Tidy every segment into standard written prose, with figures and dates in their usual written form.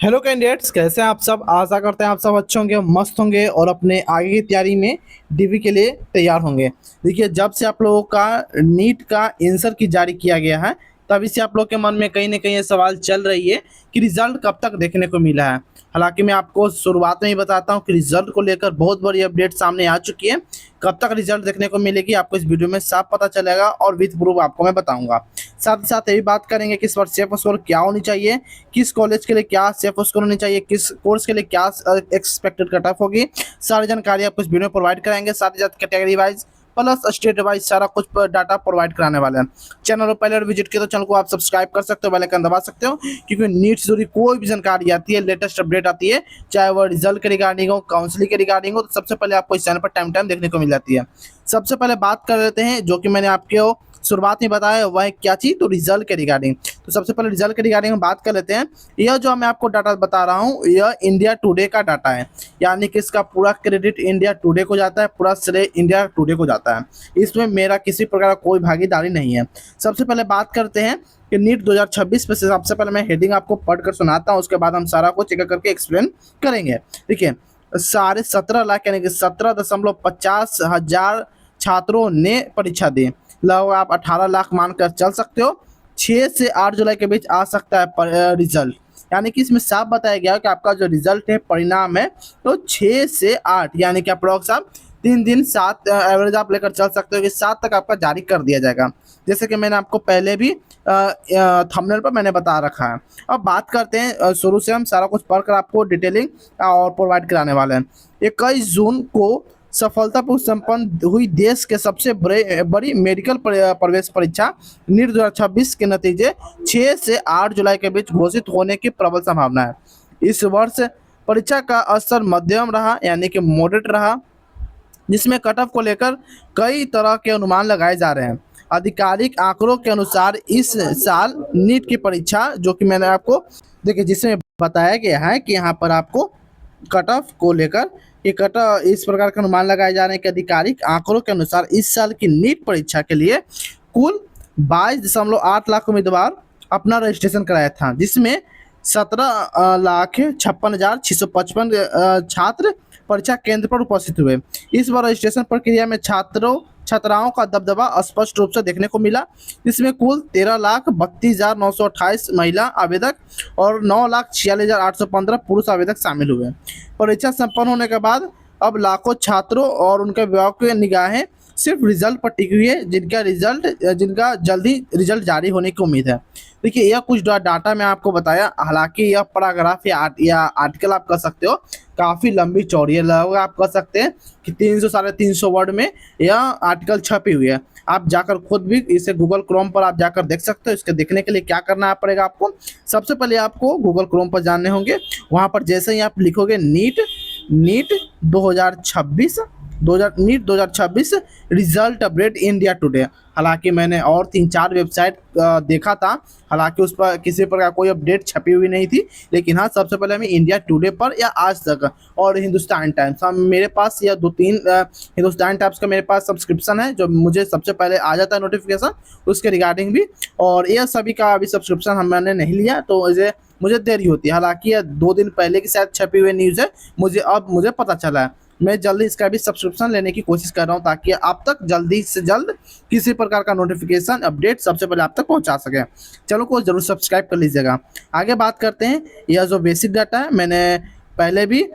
Hello candidates, कैसे हैं आप सब। आशा करते हैं आप सब अच्छे होंगे, मस्त होंगे और अपने आगे की तैयारी में डीवी के लिए तैयार होंगे। देखिए, जब से आप लोगों का नीट का आंसर की जारी किया गया है, तभी से आप लोग के मन में कहीं ना कहीं ये सवाल चल रही है कि रिजल्ट कब तक देखने को मिला है। हालांकि मैं आपको शुरुआत में ही बताता हूँ कि रिजल्ट को लेकर बहुत बड़ी अपडेट सामने आ चुकी है। कब तक रिजल्ट देखने को मिलेगी आपको इस वीडियो में साफ पता चलेगा और विथ प्रूफ आपको मैं बताऊंगा। साथ ही साथ ये भी बात करेंगे कि इस बार सेफ स्कोर क्या होनी चाहिए, किस कॉलेज के लिए क्या सेफ स्कोर होनी चाहिए, किस कोर्स के लिए क्या एक्सपेक्टेड कट ऑफ होगी। सारी जानकारी आपको इस वीडियो में प्रोवाइड कराएंगे। साथ ही साथ category wise plus state wise सारा कुछ डाटा प्रोवाइड कराने वाले हैं। चैनल पर पहले विजिट किया तो चैनल को आप सब्सक्राइब कर सकते हो, बेल आइकन दबा सकते हो, क्योंकि नीट से जुड़ी कोई भी जानकारी आती है, लेटेस्ट अपडेट आती है, चाहे वो रिजल्ट के रिगार्डिंग हो, काउंसलिंग के रिगार्डिंग हो, तो सबसे पहले आपको इस चैनल पर टाइम टाइम देखने को मिल जाती है। सबसे पहले बात कर लेते हैं जो कि मैंने आपको शुरुआत में बताया वह क्या चीज़, तो रिजल्ट के रिगार्डिंग। तो सबसे पहले रिजल्ट के रिगार्डिंग हम बात कर लेते हैं। यह जो मैं आपको डाटा बता रहा हूँ, यह इंडिया टुडे का डाटा है, यानी कि इसका पूरा क्रेडिट इंडिया टुडे को जाता है, पूरा श्रेय इंडिया टुडे को जाता है। इसमें मेरा किसी प्रकार का कोई भागीदारी नहीं है। सबसे पहले बात करते हैं कि नीट 2026 पे। सबसे पहले मैं हेडिंग आपको पढ़कर सुनाता हूँ, उसके बाद हम सारा कुछ एक करके एक्सप्लेन करेंगे। देखिए, 17.5 लाख यानी कि 17.50 हजार छात्रों ने परीक्षा दी। लगभग आप 18 लाख मानकर चल सकते हो। 6 से 8 जुलाई के बीच आ सकता है रिजल्ट, यानी कि इसमें साफ बताया गया है कि आपका जो रिजल्ट है, परिणाम है, तो 6 से 8 यानी कि अप्रोक्स आप 3 दिन 7 एवरेज आप लेकर चल सकते हो कि 7 तक आपका जारी कर दिया जाएगा, जैसे कि मैंने आपको पहले भी थंबनेल पर मैंने बता रखा है। अब बात करते हैं, शुरू से हम सारा कुछ पढ़कर आपको डिटेलिंग और प्रोवाइड कराने वाले हैं। 21 जून को सफलतापूर्वक संपन्न हुई देश के सबसे बड़ी मेडिकल प्रवेश परीक्षा नीट 2026 के नतीजे 6 से 8 जुलाई के बीच घोषित होने की प्रबल संभावना है। इस वर्ष परीक्षा का स्तर मध्यम रहा, यानी कि मॉडरेट रहा, जिसमें कट ऑफ को लेकर कई तरह के अनुमान लगाए जा रहे हैं। आधिकारिक आंकड़ों के अनुसार इस साल नीट की परीक्षा, जो कि मैंने आपको देखिए जिसमें बताया गया है कि यहाँ पर आपको कट ऑफ को लेकर ये कट इस प्रकार का अनुमान लगाए जा रहे हैं कि आधिकारिक आंकड़ों के अनुसार इस साल की नीट परीक्षा के लिए कुल 22.8 लाख उम्मीदवार अपना रजिस्ट्रेशन कराया था, जिसमें 17,56,655 छात्र परीक्षा केंद्र पर उपस्थित हुए। इस बार रजिस्ट्रेशन प्रक्रिया में छात्राओं का दबदबा स्पष्ट रूप से देखने को मिला, जिसमें कुल 13,32,928 महिला आवेदक और 9,46,815 पुरुष आवेदक शामिल हुए। परीक्षा संपन्न होने के बाद अब लाखों छात्रों और उनके अभिभावकों की निगाहें सिर्फ रिजल्ट पर टिकी हुई है, जिनका जल्दी रिजल्ट जारी होने की उम्मीद है। देखिए, यह कुछ डाटा मैं आपको बताया, हालांकि यह पैराग्राफ या आर्टिकल आप कर सकते हो, काफ़ी लंबी चौड़ी है, लगभग आप कर सकते हैं कि 300 350 वर्ड में यह आर्टिकल छपी हुई है। आप जाकर खुद भी इसे गूगल क्रोम पर आप जाकर देख सकते हो। इसके देखने के लिए क्या करना पड़ेगा आपको, सबसे पहले आपको गूगल क्रोम पर जाने होंगे। वहाँ पर जैसे ही आप लिखोगे NEET 2026 result update India today, हालांकि मैंने और 3-4 वेबसाइट देखा था, हालांकि उस पर किसी प्रकार कोई अपडेट छपी हुई नहीं थी, लेकिन हाँ, सबसे पहले हमें इंडिया टुडे पर या आज तक और हिंदुस्तान टाइम्स, मेरे पास यह 2-3 हिंदुस्तान टाइम्स का मेरे पास सब्सक्रिप्शन है, जो मुझे सबसे पहले आ जाता है नोटिफिकेशन उसके रिगार्डिंग भी, और यह सभी का अभी सब्सक्रिप्शन मैंने नहीं लिया, तो मुझे देरी होती है। हालांकि यह 2 दिन पहले की शायद छपी हुई न्यूज़ है, मुझे पता चला है। मैं जल्दी इसका भी सब्सक्रिप्शन लेने की कोशिश कर रहा हूं, ताकि आप तक जल्दी से जल्द किसी प्रकार का नोटिफिकेशन अपडेट सबसे पहले आप तक पहुंचा सके। चलो को जरूर सब्सक्राइब कर लीजिएगा। आगे बात करते हैं, यह जो बेसिक डाटा है मैंने पहले भी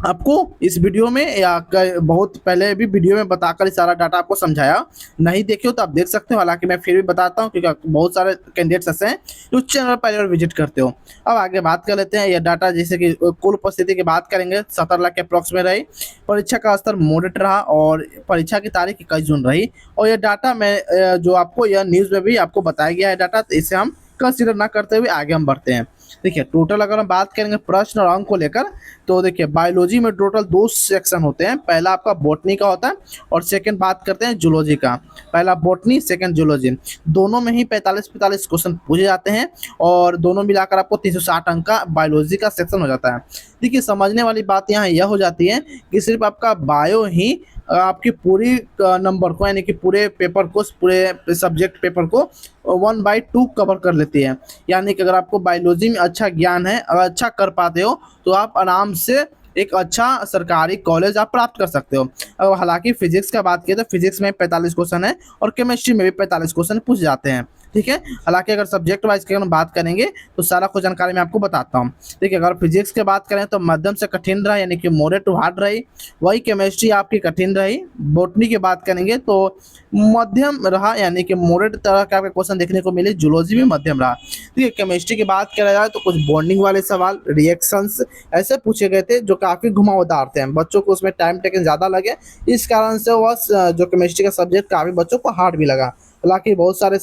आपको इस वीडियो में या बहुत पहले भी वीडियो में बताकर सारा डाटा आपको समझाया, नहीं देखे हो तो आप देख सकते हो, हालांकि मैं फिर भी बताता हूं क्योंकि बहुत सारे कैंडिडेट्स ऐसे हैं जो चैनल पहले विजिट करते हो। अब आगे बात कर लेते हैं, यह डाटा जैसे कि कुल उपस्थिति की बात करेंगे, 17 लाख के अप्रॉक्स में रही। परीक्षा का स्तर मॉडरेट रहा और परीक्षा की तारीख 21 जून रही। और यह डाटा मैं जो आपको यह न्यूज़ में भी आपको बताया गया है डाटा, तो इसे हम कंसिडर ना करते हुए आगे हम बढ़ते हैं। देखिए, टोटल अगर हम बात करेंगे प्रश्न और अंक को लेकर, तो देखिए बायोलॉजी में टोटल 2 सेक्शन होते हैं। पहला आपका बॉटनी का होता है और सेकंड बात करते हैं जूलॉजी का। पहला बॉटनी, सेकंड जूलॉजी, दोनों में ही 45-45 क्वेश्चन पूछे जाते हैं और दोनों मिलाकर आपको 360 अंक का बायोलॉजी का सेक्शन हो जाता है। देखिए, समझने वाली बात यहाँ यह हो जाती है कि सिर्फ आपका बायो ही आपकी पूरी नंबर को यानी कि पूरे पेपर को, पूरे सब्जेक्ट पेपर को 1/2 कवर कर लेती है। यानी कि अगर आपको बायोलॉजी में अच्छा ज्ञान है, अगर अच्छा कर पाते हो, तो आप आराम से एक अच्छा सरकारी कॉलेज आप प्राप्त कर सकते हो। अब हालांकि फिजिक्स का बात किया तो फिजिक्स में 45 क्वेश्चन है और केमिस्ट्री में भी 45 क्वेश्चन पूछ जाते हैं, ठीक है। हालांकि अगर सब्जेक्ट वाइज की हम बात करेंगे तो सारा कुछ जानकारी मैं आपको बताता हूँ। देखिए, अगर फिजिक्स की बात करें तो मध्यम से कठिन रहा, यानी कि मॉडरेट टू हार्ड रही। वही केमिस्ट्री आपकी कठिन रही। बॉटनी की बात करेंगे तो मध्यम रहा, यानी कि मॉडरेट तरह के आपके क्वेश्चन देखने को मिले। जूलॉजी भी मध्यम रहा। ठीक है, केमिस्ट्री की बात करा जाए तो कुछ बॉन्डिंग वाले सवाल, रिएक्शंस ऐसे पूछे गए थे जो काफ़ी घुमावदार थे। बच्चों को उसमें टाइम टेकन ज़्यादा लगे, इस कारण से वह जो केमिस्ट्री का सब्जेक्ट काफ़ी बच्चों को हार्ड भी लगा। हालांकि बहुत सारे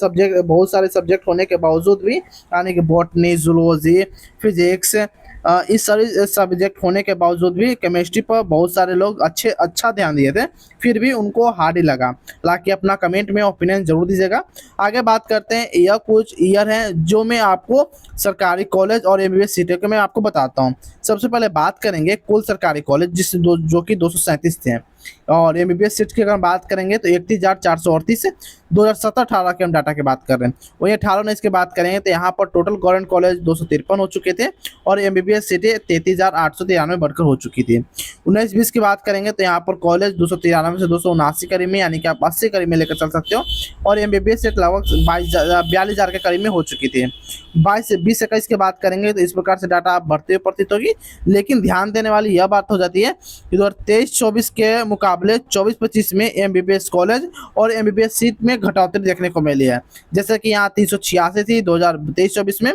सब्जेक्ट होने के बावजूद भी, यानी कि बॉटनी, जूलॉजी, फिजिक्स, इस सारे सब्जेक्ट होने के बावजूद भी केमिस्ट्री पर बहुत सारे लोग अच्छा ध्यान दिए थे, फिर भी उनको हार्ड ही लगा। हालांकि अपना कमेंट में ओपिनियन जरूर दीजिएगा। आगे बात करते हैं, यह कुछ ईयर हैं जो मैं आपको सरकारी कॉलेज और एमबीबीएस सीटों के मैं आपको बताता हूँ। सबसे पहले बात करेंगे कुल सरकारी कॉलेज जो कि 237 थे, और एमबीबीएस सीट की अगर बात करेंगे तो 31,438 से 2017-18 के हम डाटा की बात कर रहे हैं। वही 18-19 की बात करेंगे तो यहाँ पर टोटल गवर्नमेंट कॉलेज 253 हो चुके थे और एमबीबीएस सीटें 33,893 बढ़कर हो चुकी थी। 19-20 की बात करेंगे तो यहाँ पर कॉलेज 293 से 279 करीब में, यानी कि आप 80 करीब में लेकर चल सकते हो, और एमबीबीएस सीट लगभग 42,000 के करीब में हो चुकी थी। 20-21 की बात करेंगे तो इस प्रकार से डाटा आप बढ़ते हुए प्रतीत होगी। लेकिन ध्यान देने वाली यह बात हो जाती है कि 2023-24 के मुकाबले 24-25 में एमबीबीएस कॉलेज और एमबीबीएस सीट में घटौती देखने को मिली है। जैसे कि यहाँ 386 थी 2023-24 में,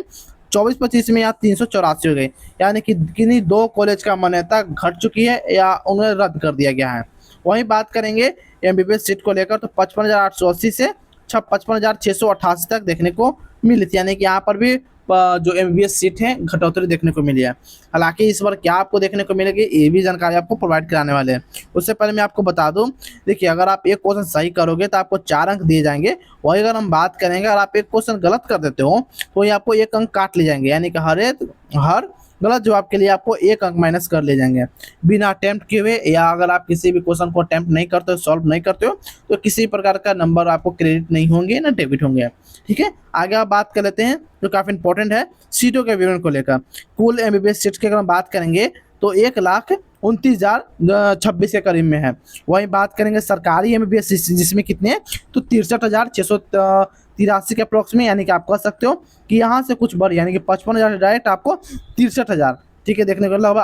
24-25 में यहाँ 384 हो गई, यानी कि किन्हीं दो कॉलेज का मान्यता घट चुकी है या उन्हें रद्द कर दिया गया है। वहीं बात करेंगे एमबीबीएस सीट को लेकर तो 55,880 से 55,688 तक देखने को मिली थी, यानी कि यहाँ पर भी जो एमबीबीएस सीट है घटौती देखने को मिली है। हालांकि इस बार क्या आपको देखने को मिलेगी, ये भी जानकारी आपको प्रोवाइड कराने वाले हैं। उससे पहले मैं आपको बता दूं, देखिए, अगर आप एक क्वेश्चन सही करोगे तो आपको 4 अंक दिए जाएंगे। वही अगर हम बात करेंगे, अगर आप एक क्वेश्चन गलत कर देते हो तो ये आपको 1 अंक काट लिए जाएंगे, यानी कि हर गलत जवाब के लिए आपको 1 अंक माइनस कर ले जाएंगे बिना अटेम्प्ट किए हुए, या अगर आप किसी भी क्वेश्चन को अटेम्प्ट नहीं करते हो, सॉल्व नहीं करते हो, तो किसी प्रकार का नंबर आपको क्रेडिट नहीं होंगे ना डेबिट होंगे। ठीक है, आगे आप बात कर लेते हैं जो काफ़ी इंपॉर्टेंट है सीटों के विवरण को लेकर। कुल एमबीबीएस सीट की अगर हम बात करेंगे तो 1,29,026 के करीब में है। वहीं बात करेंगे सरकारी एमबीबीएस जिसमें कितने हैं तो 63,683 के अप्रोक्स में, यानी कि आप कह सकते हो कि यहाँ से कुछ बढ़, यानी कि 55,000 डायरेक्ट आपको 63,000, ठीक है, देखने को लगभग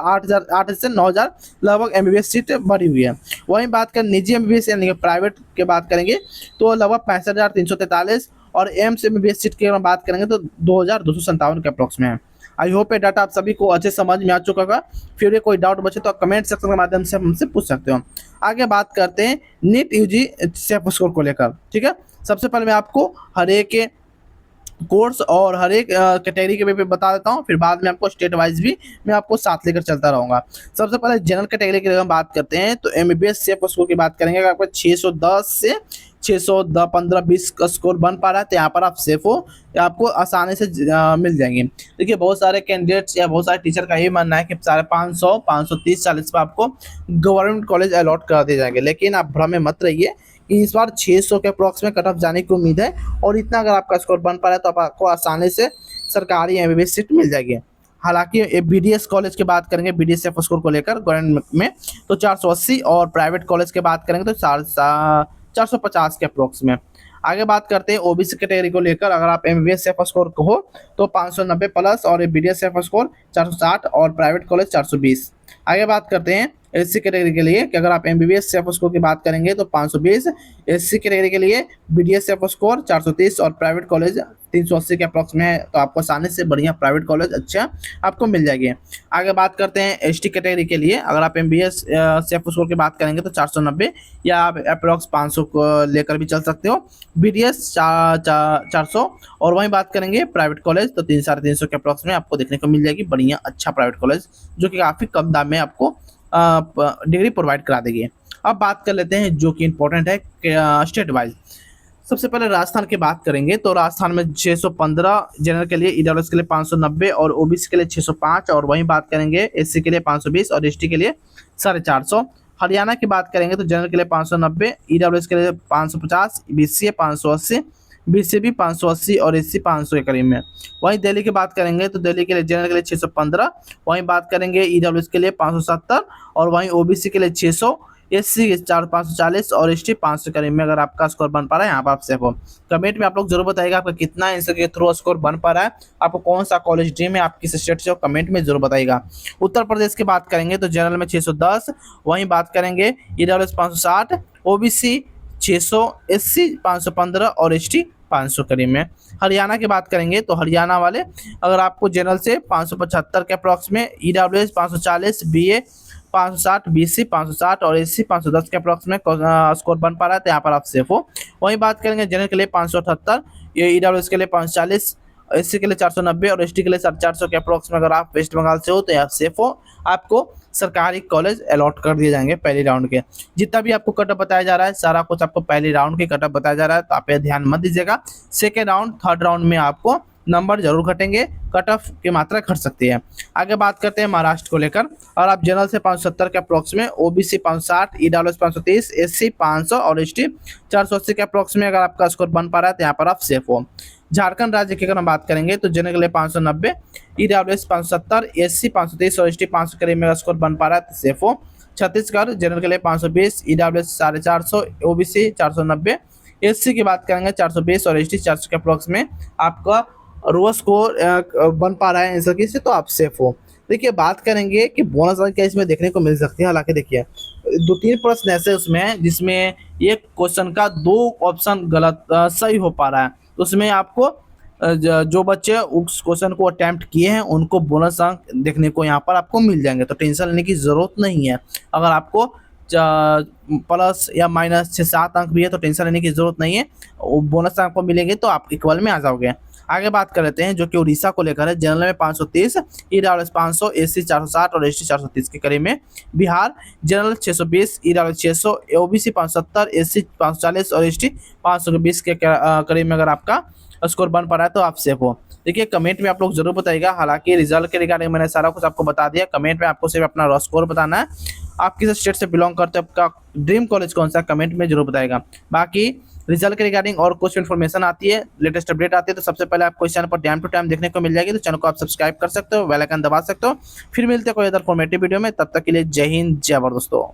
8 से 9,000 लगभग एमबीबीएस सीट बढ़ी हुई है। वहीं बात करें निजी एमबीबीएस यानी कि प्राइवेट की बात करेंगे तो लगभग 65,343, और एम्स एमबीबीएस सीट की अगर बात करेंगे तो 2,257 के अप्रोक्स में है। आई होप ये डाटा आप सभी को अच्छे समझ में आ चुका होगा। फिर ये कोई डाउट बचे तो आप कमेंट सेक्शन के माध्यम से हमसे पूछ सकते हो। आगे बात करते हैं नीट यूजी सेफ स्कोर को लेकर। ठीक है, सबसे पहले मैं आपको हर एक कोर्स और हर एक कैटेगरी के पे बता देता हूँ, फिर बाद में आपको स्टेट वाइज भी मैं आपको साथ लेकर चलता रहूँगा। सबसे पहले जनरल कैटेगरी की हम बात करते हैं तो एमबीबीएस सेफ स्कोर की बात करेंगे। अगर आपका 610 से 615-20 का स्कोर बन पा रहा है तो यहाँ पर आप सेफ हो, या आपको आसानी से मिल जाएंगे। देखिए, बहुत सारे कैंडिडेट्स या बहुत सारे टीचर का ये मानना है कि 500, 530, 40 पर आपको गवर्नमेंट कॉलेज अलॉट कर दिए जाएंगे, लेकिन आप भ्रम में मत रहिए कि इस बार 600 के अप्रॉक्स में कट ऑफ जाने की उम्मीद है, और इतना अगर आपका स्कोर बन पा रहा है तो आपको आसानी से सरकारी एमबीबीएस सीट मिल जाएगी। हालांकि बीडीएस कॉलेज की बात करेंगे, बीडीएस सेफ स्कोर को लेकर गवर्नमेंट में तो 480, और प्राइवेट कॉलेज की बात करेंगे तो 450 के अप्रोक्स में। आगे बात करते हैं ओबीसी कैटेगरी को लेकर। अगर आप एमबीबीएस सेफ स्कोर हो तो 590 प्लस, और बीडीएस सेफ स्कोर 460, और प्राइवेट कॉलेज 420। आगे बात करते हैं एससी कैटेगरी के लिए कि अगर आप एमबीबीएस सेफ स्कोर की बात करेंगे तो 520, एससी कैटेगरी के लिए बीडीएस सेफ स्कोर 430, और प्राइवेट कॉलेज 380 के अप्रॉक्स में है, तो आपको आसानी से बढ़िया प्राइवेट कॉलेज अच्छा आपको मिल जाएगी। आगे बात करते हैं एसटी कैटेगरी के लिए। अगर आप एमबीबीएस सेफ स्कोर की बात करेंगे तो 490, या आप अप्रॉक्स 500 को लेकर भी चल सकते हो। बीडीएस 400, और वहीं बात करेंगे प्राइवेट कॉलेज तो 300-350 के अप्रॉक्स में आपको देखने को मिल जाएगी बढ़िया अच्छा प्राइवेट कॉलेज, जो कि काफ़ी कम दाम में आपको डिग्री प्रोवाइड करा देगी। अब बात कर लेते हैं जो कि इम्पोर्टेंट है स्टेट वाइज। सबसे पहले राजस्थान की बात करेंगे तो राजस्थान में 615 जनरल के लिए, ईडब्ल्यूएस के लिए 590, और ओबीसी के लिए 605, और वहीं बात करेंगे एससी के लिए 520 और एसटी के लिए 450। हरियाणा की बात करेंगे तो जनरल के लिए 590, ईडब्ल्यूएस के लिए 550, बीसीए 580, बीसीबी 580 और एससी 500 के करीब में। वहीं दिल्ली की बात करेंगे तो दिल्ली के लिए जनरल के लिए 615, वहीं बात करेंगे ईडब्ल्यूएस के लिए 570 और वहीं ओबीसी के लिए 600, एससी के 540 और एसटी 500 करीब में अगर आपका स्कोर बन पा रहा है यहाँ पर आप सेफ हो। कमेंट में आप लोग जरूर बताइएगा आपका कितना आंसर के थ्रू स्कोर बन पा रहा है, आपको कौन सा कॉलेज ड्रीम है, आप किस स्टेट से हो, कमेंट में जरूर बताइएगा। उत्तर प्रदेश की बात करेंगे तो जनरल में 610, वहीं बात करेंगे ईडब्ल्यूएस 560, ओबीसी 600, एससी 515 और एसटी 500 करीब में। हरियाणा की बात करेंगे तो हरियाणा वाले अगर आपको जनरल से 575 के अप्रॉक्स में, ईडब्ल्यूएस 540, बीए 560, बीसी 560 और एससी 510 के अप्रॉक्स में स्कोर बन पा रहा है तो यहाँ पर आप सेफ हो। वहीं बात करेंगे जनरल के लिए 578, ये ईडब्ल्यूएस के लिए 540, एससी के लिए 490 और एसटी के लिए 450 के अप्रॉक्स में अगर आप वेस्ट बंगाल से हो तो आप सेफ हो। आपको सरकारी कॉलेज अलॉट कर दिए जाएंगे पहले राउंड के। जितना भी आपको कटअप बताया जा रहा है सारा कुछ आपको पहले राउंड के कटअप बताया जा रहा है, तो आप ये ध्यान मत दीजिएगा। सेकेंड राउंड थर्ड राउंड में आपको नंबर जरूर घटेंगे, कट ऑफ की मात्रा घट सकती है। आगे बात करते हैं महाराष्ट्र को लेकर, और आप जनरल से 570 के अप्रोक्स में, ओबीसी 560, ईडब्ल्यूएस 530, एससी 500 और एसटी 480 के अप्रोक्स में अगर आपका स्कोर बन पा रहा है तो यहाँ पर आप सेफ हो। झारखंड राज्य की अगर हम बात करेंगे तो जनरल के लिए 590, ईडब्ल्यूएस 570, एससी 530 और एसटी 500 करीब में स्कोर बन पा रहा है तो सेफ हो। छत्तीसगढ़ जनरल के लिए 520, ईडब्ल्यूएस 450, ओबीसी 490, एससी की बात करेंगे 420 और एसटी 400 के अप्रोक्स में आपका रो स्कोर बन पा रहा है आंसर की से, तो आप सेफ हो। देखिए बात करेंगे कि बोनस अंक क्या इसमें देखने को मिल सकती है। हालांकि देखिए 2-3 प्रश्न ऐसे उसमें हैं जिसमें एक क्वेश्चन का 2 ऑप्शन गलत सही हो पा रहा है, तो उसमें आपको जो बच्चे उस क्वेश्चन को अटेम्प्ट किए हैं उनको बोनस अंक देखने को यहाँ पर आपको मिल जाएंगे, तो टेंशन लेने की ज़रूरत नहीं है। अगर आपको प्लस या माइनस 6-7 अंक भी है तो टेंशन लेने की जरूरत नहीं है, बोनस अंक को मिलेंगे तो आप इक्वल में आ जाओगे। आगे बात कर लेते हैं जो कि उड़ीसा को लेकर है, जनरल में 530, ईडब्ल्यूएस 500, एससी 460 और एसटी 430 के करीब में। Bihar general 620, EWS 600, OBC 570, SC 540 और एसटी 520 के करीब में अगर आपका स्कोर बन पा रहा है तो आप सेफ हो। देखिए कमेंट में आप लोग जरूर बताइएगा। हालांकि रिजल्ट के रिगार्डिंग मैंने सारा कुछ आपको बता दिया, कमेंट में आपको सिर्फ अपना रॉ स्कोर बताना है, आप किस स्टेट से बिलोंग करते हो, आपका ड्रीम कॉलेज कौन सा, कमेंट में जरूर बताएगा। बाकी रिजल्ट के रिगार्डिंग और कुछ इन्फॉर्मेशन आती है, लेटेस्ट अपडेट आती है तो सबसे पहले आपको इस चैनल पर टाइम टू टाइम देखने को मिल जाएगी, तो चैनल को आप सब्सक्राइब कर सकते हो, बेल आइकन दबा सकते हो। फिर मिलते हैं कोई अदर फॉर्मेटिव वीडियो में, तब तक के लिए जय हिंद जय भारत दोस्तों।